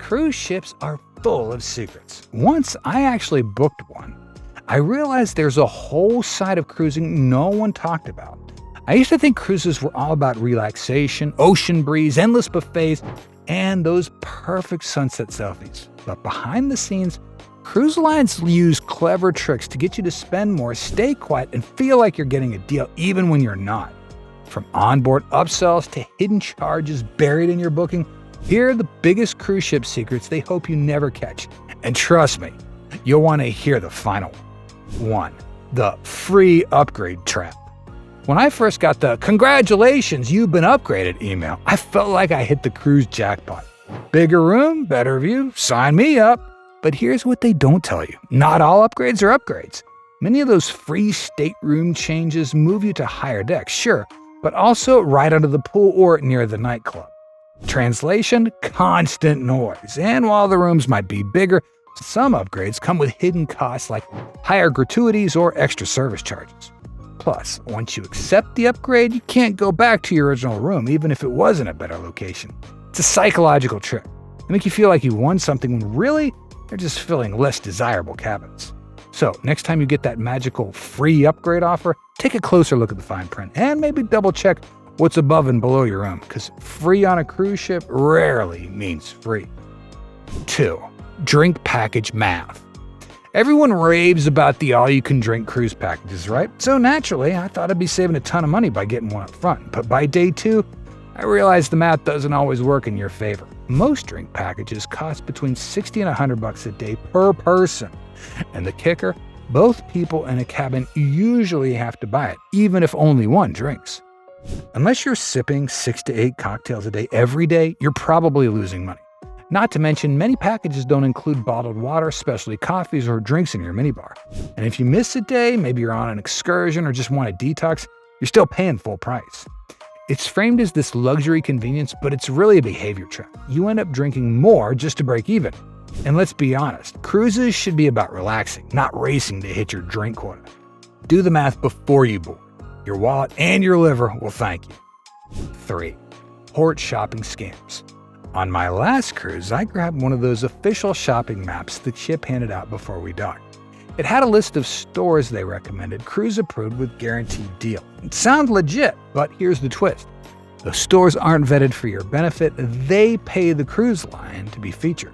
Cruise ships are full of secrets. Once I actually booked one, I realized there's a whole side of cruising no one talked about. I used to think cruises were all about relaxation, ocean breeze, endless buffets, and those perfect sunset selfies. But behind the scenes, cruise lines use clever tricks to get you to spend more, stay quiet, and feel like you're getting a deal even when you're not. From onboard upsells to hidden charges buried in your booking, here are the biggest cruise ship secrets they hope you never catch. And trust me, you'll want to hear the final one. The free upgrade trap. When I first got the "Congratulations, you've been upgraded" email, I felt like I hit the cruise jackpot. Bigger room, better view, sign me up. But here's what they don't tell you. Not all upgrades are upgrades. Many of those free stateroom changes move you to higher decks, sure, but also right under the pool or near the nightclub. Translation: constant noise. And while the rooms might be bigger, some upgrades come with hidden costs like higher gratuities or extra service charges. Plus, once you accept the upgrade, you can't go back to your original room, even if it was in a better location. It's a psychological trick. They make you feel like you won something when really, they're just filling less desirable cabins. So, next time you get that magical free upgrade offer, take a closer look at the fine print and maybe double check what's above and below your room, because free on a cruise ship rarely means free. 2. Drink package math. Everyone raves about the all-you-can-drink cruise packages, right? So naturally, I thought I'd be saving a ton of money by getting one up front. But by day 2, I realized the math doesn't always work in your favor. Most drink packages cost between $60 and $100 a day per person. And the kicker, both people in a cabin usually have to buy it, even if only one drinks. Unless you're sipping 6 to 8 cocktails a day every day, you're probably losing money. Not to mention, many packages don't include bottled water, specialty coffees, or drinks in your minibar. And if you miss a day, maybe you're on an excursion or just want a detox, you're still paying full price. It's framed as this luxury convenience, but it's really a behavior trap. You end up drinking more just to break even. And let's be honest, cruises should be about relaxing, not racing to hit your drink quota. Do the math before you board. Your wallet and your liver will thank you. 3. Port shopping scams. On my last cruise, I grabbed one of those official shopping maps the ship handed out before we docked. It had a list of stores they recommended, cruise approved with guaranteed deal. It sounds legit, but here's the twist. The stores aren't vetted for your benefit, they pay the cruise line to be featured.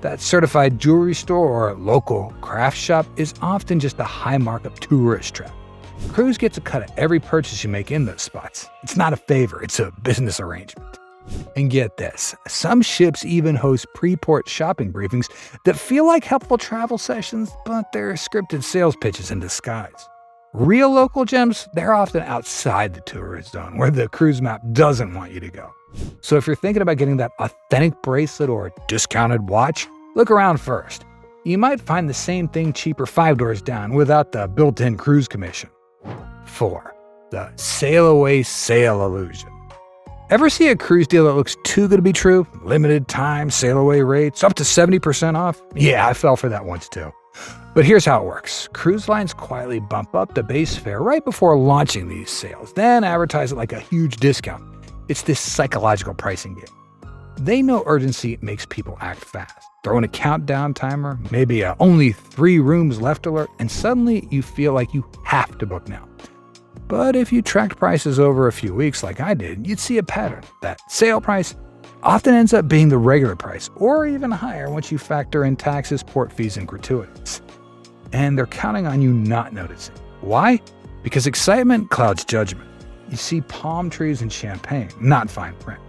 That certified jewelry store or local craft shop is often just a high markup tourist trap. Cruise gets a cut of every purchase you make in those spots. It's not a favor, it's a business arrangement. And get this, some ships even host pre-port shopping briefings that feel like helpful travel sessions, but they're scripted sales pitches in disguise. Real local gems, they're often outside the tourist zone, where the cruise map doesn't want you to go. So if you're thinking about getting that authentic bracelet or discounted watch, look around first. You might find the same thing cheaper 5 doors down without the built-in cruise commission. 4. The sail away sale illusion. Ever see a cruise deal that looks too good to be true? Limited time, sail away rates, up to 70% off? Yeah, I fell for that once too. But here's how it works. Cruise lines quietly bump up the base fare right before launching these sales, then advertise it like a huge discount. It's this psychological pricing game. They know urgency makes people act fast. Throw in a countdown timer, maybe a only 3 rooms left alert, and suddenly you feel like you have to book now. But if you tracked prices over a few weeks like I did, you'd see a pattern. That sale price often ends up being the regular price, or even higher once you factor in taxes, port fees, and gratuities. And they're counting on you not noticing. Why? Because excitement clouds judgment. You see palm trees and champagne, not fine print.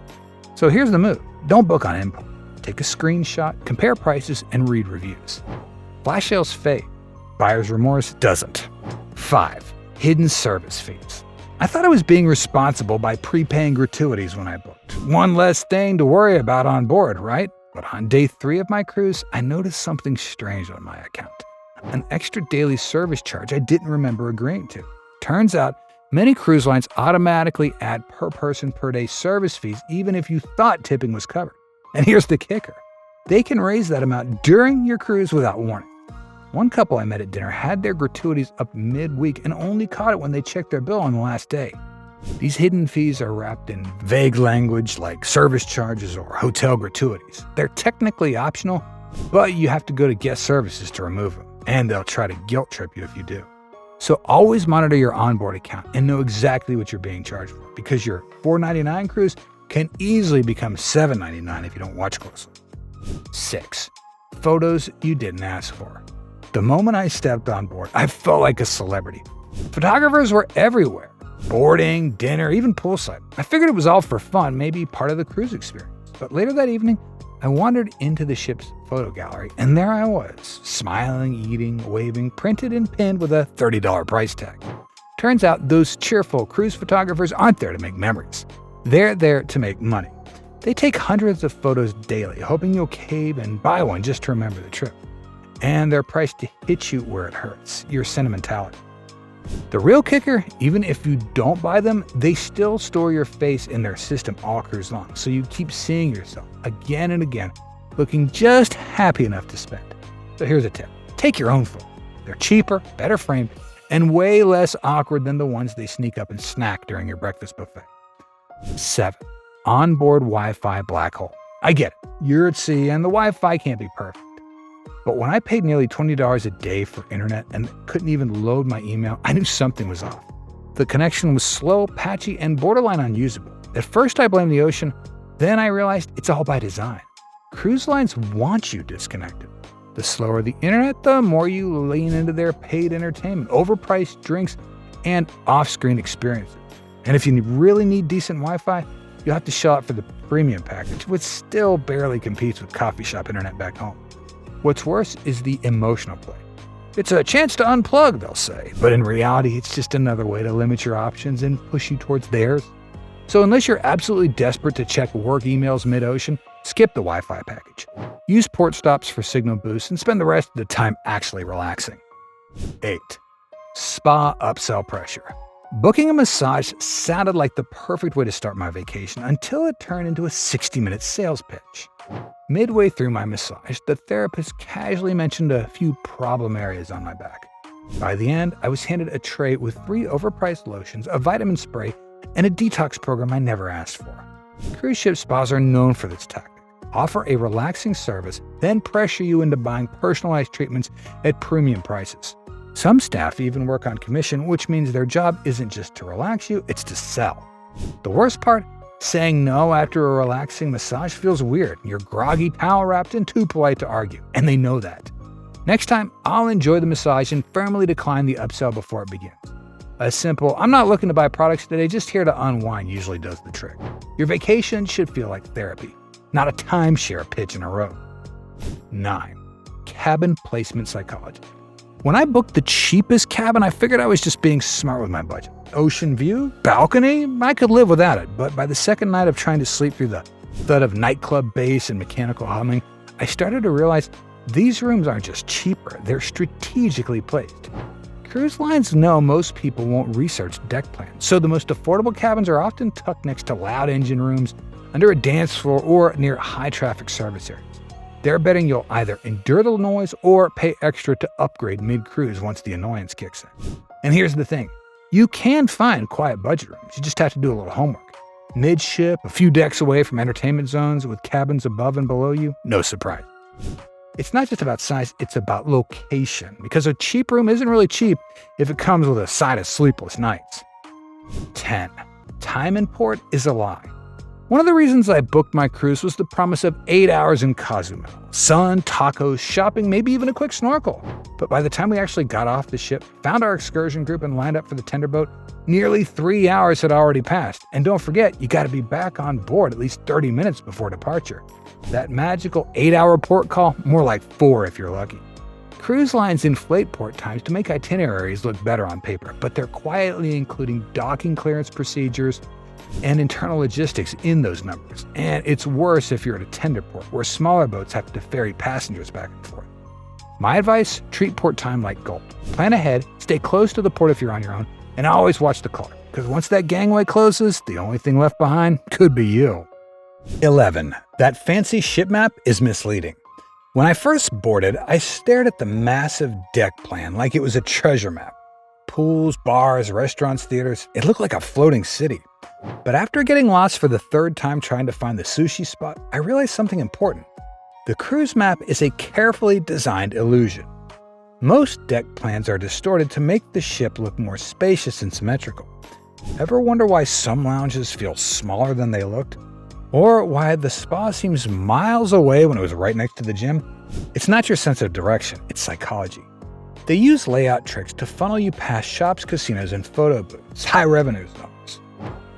So here's the move. Don't book on impulse. Take a screenshot, compare prices, and read reviews. Flash sales fade. Buyer's remorse doesn't. 5. Hidden service fees. I thought I was being responsible by prepaying gratuities when I booked. One less thing to worry about on board, right? But on day 3 of my cruise, I noticed something strange on my account. An extra daily service charge I didn't remember agreeing to. Turns out, many cruise lines automatically add per person per day service fees even if you thought tipping was covered. And here's the kicker. They can raise that amount during your cruise without warning. One couple I met at dinner had their gratuities up midweek and only caught it when they checked their bill on the last day. These hidden fees are wrapped in vague language like service charges or hotel gratuities. They're technically optional, but you have to go to guest services to remove them, and they'll try to guilt trip you if you do. So always monitor your onboard account and know exactly what you're being charged for, because your $4.99 cruise can easily become $7.99 if you don't watch closely. 6. Photos you didn't ask for. The moment I stepped on board, I felt like a celebrity. Photographers were everywhere. Boarding, dinner, even poolside. I figured it was all for fun, maybe part of the cruise experience. But later that evening, I wandered into the ship's photo gallery, and there I was, smiling, eating, waving, printed and pinned with a $30 price tag. Turns out those cheerful cruise photographers aren't there to make memories. They're there to make money. They take hundreds of photos daily, hoping you'll cave and buy one just to remember the trip. And they're priced to hit you where it hurts, your sentimentality. The real kicker, even if you don't buy them, they still store your face in their system all cruise long, so you keep seeing yourself again and again, looking just happy enough to spend. So here's a tip. Take your own photo. They're cheaper, better framed, and way less awkward than the ones they sneak up and snack during your breakfast buffet. 7. Onboard Wi-Fi black hole. I get it. You're at sea and the Wi-Fi can't be perfect. But when I paid nearly $20 a day for internet and couldn't even load my email, I knew something was off. The connection was slow, patchy, and borderline unusable. At first I blamed the ocean, then I realized it's all by design. Cruise lines want you disconnected. The slower the internet, the more you lean into their paid entertainment, overpriced drinks, and off-screen experiences. And if you really need decent Wi-Fi, you'll have to shell out for the premium package, which still barely competes with coffee shop internet back home. What's worse is the emotional play. It's a chance to unplug, they'll say, but in reality, it's just another way to limit your options and push you towards theirs. So unless you're absolutely desperate to check work emails mid-ocean, skip the Wi-Fi package. Use port stops for signal boosts and spend the rest of the time actually relaxing. 8. Spa upsell pressure. Booking a massage sounded like the perfect way to start my vacation until it turned into a 60-minute sales pitch. Midway through my massage, the therapist casually mentioned a few problem areas on my back. By the end, I was handed a tray with 3 overpriced lotions, a vitamin spray, and a detox program I never asked for. Cruise ship spas are known for this tactic. Offer a relaxing service, then pressure you into buying personalized treatments at premium prices. Some staff even work on commission, which means their job isn't just to relax you, it's to sell. The worst part? Saying no after a relaxing massage feels weird. You're groggy, towel-wrapped, and too polite to argue, and they know that. Next time, I'll enjoy the massage and firmly decline the upsell before it begins. A simple, I'm not looking to buy products today, just here to unwind usually does the trick. Your vacation should feel like therapy, not a timeshare pitch in a row. 9. Cabin placement psychology. When I booked the cheapest cabin, I figured I was just being smart with my budget. Ocean view, balcony, I could live without it, but by the second night of trying to sleep through the thud of nightclub bass and mechanical humming, I started to realize these rooms aren't just cheaper, they're strategically placed. Cruise lines know most people won't research deck plans, so the most affordable cabins are often tucked next to loud engine rooms, under a dance floor, or near high-traffic service areas. They're betting you'll either endure the noise or pay extra to upgrade mid-cruise once the annoyance kicks in. And here's the thing. You can find quiet budget rooms, you just have to do a little homework. Mid-ship, a few decks away from entertainment zones with cabins above and below you, no surprise. It's not just about size, it's about location, because a cheap room isn't really cheap if it comes with a side of sleepless nights. 10. Time in port is a lie. One of the reasons I booked my cruise was the promise of 8 hours in Cozumel. Sun, tacos, shopping, maybe even a quick snorkel. But by the time we actually got off the ship, found our excursion group, and lined up for the tender boat, nearly 3 hours had already passed. And don't forget, you gotta be back on board at least 30 minutes before departure. That magical 8-hour port call, more like 4 if you're lucky. Cruise lines inflate port times to make itineraries look better on paper, but they're quietly including docking clearance procedures and internal logistics in those numbers. And it's worse if you're at a tender port, where smaller boats have to ferry passengers back and forth. My advice, treat port time like gold. Plan ahead, stay close to the port if you're on your own, and always watch the clock, because once that gangway closes, the only thing left behind could be you. 11. That fancy ship map is misleading. When I first boarded, I stared at the massive deck plan like it was a treasure map. pools, bars, restaurants, theaters. It looked like a floating city. But after getting lost for the third time trying to find the sushi spot, I realized something important. The cruise map is a carefully designed illusion. Most deck plans are distorted to make the ship look more spacious and symmetrical. Ever wonder why some lounges feel smaller than they looked? Or why the spa seems miles away when it was right next to the gym? It's not your sense of direction, it's psychology. They use layout tricks to funnel you past shops, casinos, and photo booths, high revenue zones.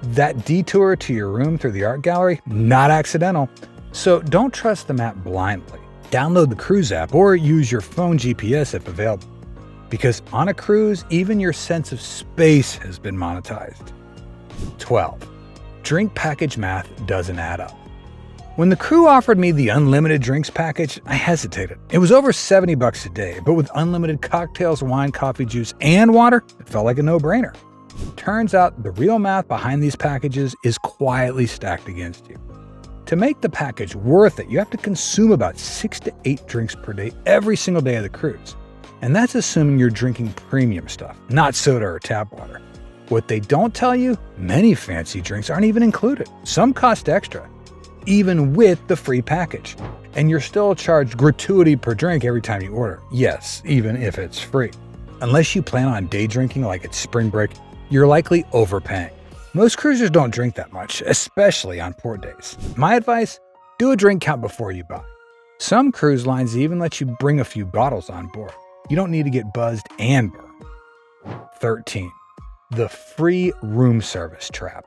That detour to your room through the art gallery, not accidental. So don't trust the map blindly. Download the cruise app or use your phone GPS if available. Because on a cruise, even your sense of space has been monetized. 12. Drink package math doesn't add up. When the crew offered me the unlimited drinks package, I hesitated. It was over $70 a day, but with unlimited cocktails, wine, coffee, juice, and water, it felt like a no-brainer. Turns out the real math behind these packages is quietly stacked against you. To make the package worth it, you have to consume about 6 to 8 drinks per day every single day of the cruise. And that's assuming you're drinking premium stuff, not soda or tap water. What they don't tell you, many fancy drinks aren't even included. Some cost extra, even with the free package. And you're still charged gratuity per drink every time you order. Yes, even if it's free. Unless you plan on day drinking like it's spring break, you're likely overpaying. Most cruisers don't drink that much, especially on port days. My advice, do a drink count before you buy. Some cruise lines even let you bring a few bottles on board. You don't need to get buzzed and burn. 13. The free room service trap.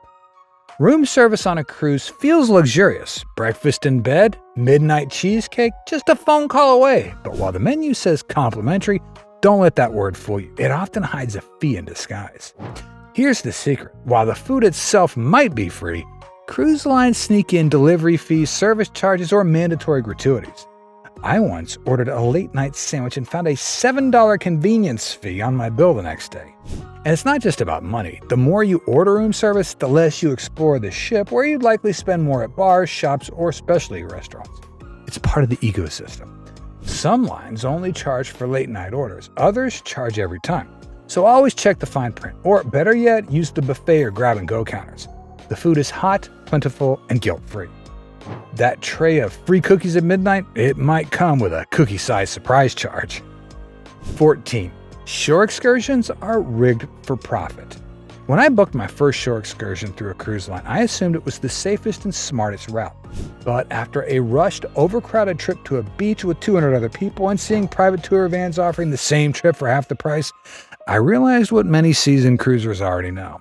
Room service on a cruise feels luxurious. Breakfast in bed, midnight cheesecake, just a phone call away. But while the menu says complimentary, don't let that word fool you. It often hides a fee in disguise. Here's the secret. While the food itself might be free, cruise lines sneak in delivery fees, service charges, or mandatory gratuities. I once ordered a late-night sandwich and found a $7 convenience fee on my bill the next day. And it's not just about money. The more you order room service, the less you explore the ship, where you'd likely spend more at bars, shops, or specialty restaurants. It's part of the ecosystem. Some lines only charge for late-night orders. Others charge every time. So always check the fine print, or better yet, use the buffet or grab-and-go counters. The food is hot, plentiful, and guilt-free. That tray of free cookies at midnight, it might come with a cookie-sized surprise charge. 14. Shore excursions are rigged for profit. When I booked my first shore excursion through a cruise line, I assumed it was the safest and smartest route. But after a rushed, overcrowded trip to a beach with 200 other people and seeing private tour vans offering the same trip for half the price, I realized what many seasoned cruisers already know.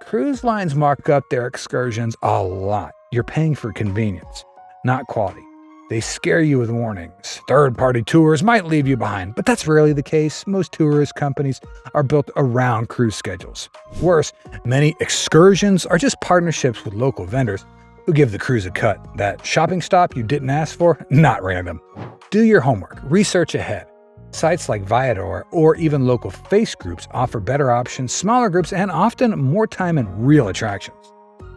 Cruise lines mark up their excursions a lot. You're paying for convenience, not quality. They scare you with warnings. Third-party tours might leave you behind, but that's rarely the case. Most tourist companies are built around cruise schedules. Worse, many excursions are just partnerships with local vendors who give the cruise a cut. That shopping stop you didn't ask for? Not random. Do your homework. Research ahead. Sites like Viator or even local face groups offer better options, smaller groups, and often more time and real attractions.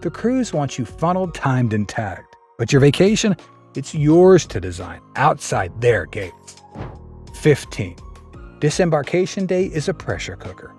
The cruise wants you funneled, timed, and tagged. But your vacation? It's yours to design, outside their gates. 15. Disembarkation day is a pressure cooker.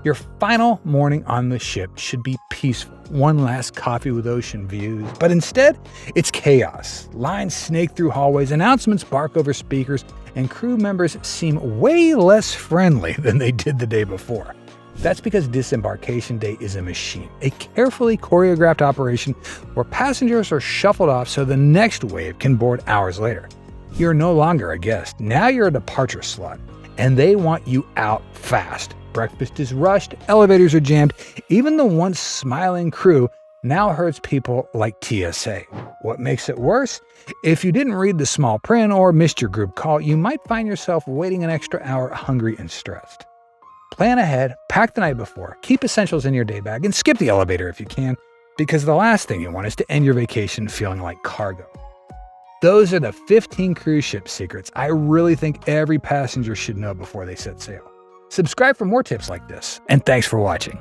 Your final morning on the ship should be peaceful. One last coffee with ocean views. But instead, it's chaos. Lines snake through hallways, announcements bark over speakers, and crew members seem way less friendly than they did the day before. That's because Disembarkation Day is a machine, a carefully choreographed operation where passengers are shuffled off so the next wave can board hours later. You're no longer a guest. Now you're a departure slot, and they want you out fast. Breakfast is rushed, elevators are jammed. Even the once smiling crew now hurts people like TSA. What makes it worse? If you didn't read the small print or missed your group call, you might find yourself waiting an extra hour hungry and stressed. Plan ahead, pack the night before, keep essentials in your day bag, and skip the elevator if you can, because the last thing you want is to end your vacation feeling like cargo. Those are the 15 cruise ship secrets I really think every passenger should know before they set sail. Subscribe for more tips like this, and thanks for watching.